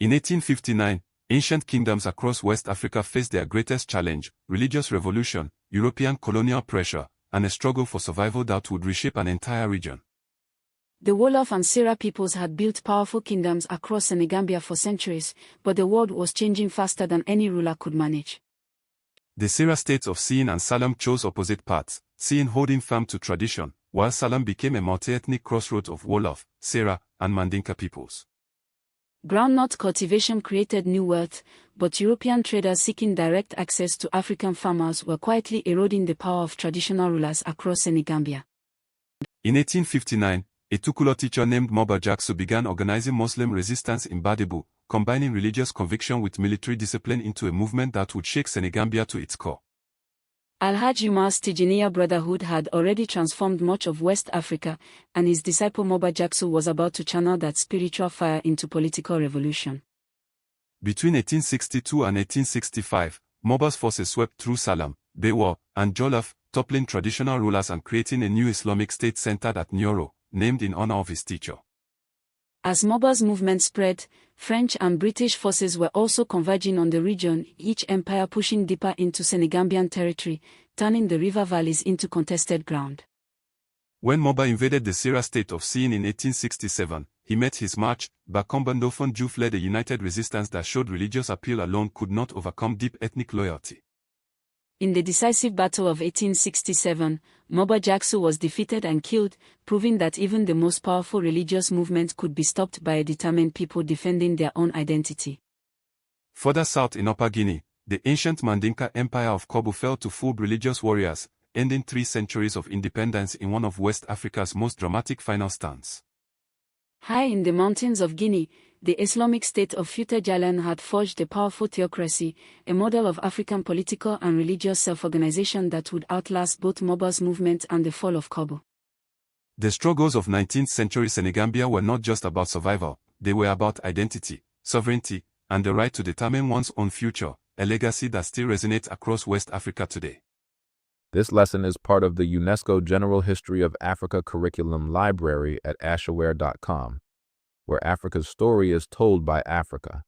In 1859, ancient kingdoms across West Africa faced their greatest challenge: religious revolution, European colonial pressure, and a struggle for survival that would reshape an entire region. The Wolof and Sera peoples had built powerful kingdoms across Senegambia for centuries, but the world was changing faster than any ruler could manage. The Sera states of Siin and Salem chose opposite paths, Siin holding firm to tradition, while Salem became a multi-ethnic crossroads of Wolof, Sera, and Mandinka peoples. Groundnut cultivation created new wealth, but European traders seeking direct access to African farmers were quietly eroding the power of traditional rulers across Senegambia. In 1859, a Tukulor teacher named Moba Jackson began organizing Muslim resistance in Badebo, combining religious conviction with military discipline into a movement that would shake Senegambia to its core. Alhaji Umar's Tijaniya Brotherhood had already transformed much of West Africa, and his disciple Moba Jackson was about to channel that spiritual fire into political revolution. Between 1862 and 1865, Moba's forces swept through Salem, Bewa, and Jolof, toppling traditional rulers and creating a new Islamic state centered at Nyoro, named in honor of his teacher. As Moba's movement spread, French and British forces were also converging on the region, each empire pushing deeper into Senegambian territory, turning the river valleys into contested ground. When Moba invaded the Sera state of Siin in 1867, he met his match. Bakombandofon Diouf led a united resistance that showed religious appeal alone could not overcome deep ethnic loyalty. In the decisive battle of 1867, Moba Jackson was defeated and killed, proving that even the most powerful religious movement could be stopped by a determined people defending their own identity. Further south in Upper Guinea, the ancient Mandinka Empire of Kaabu fell to full religious warriors, ending 3 centuries of independence in one of West Africa's most dramatic final stands. High in the mountains of Guinea, the Islamic state of Futa Jallon had forged a powerful theocracy, a model of African political and religious self-organization that would outlast both Moba's movement and the fall of Kaabu. The struggles of 19th century Senegambia were not just about survival, they were about identity, sovereignty, and the right to determine one's own future, a legacy that still resonates across West Africa today. This lesson is part of the UNESCO General History of Africa Curriculum Library at ashaware.com, where Africa's story is told by Africa.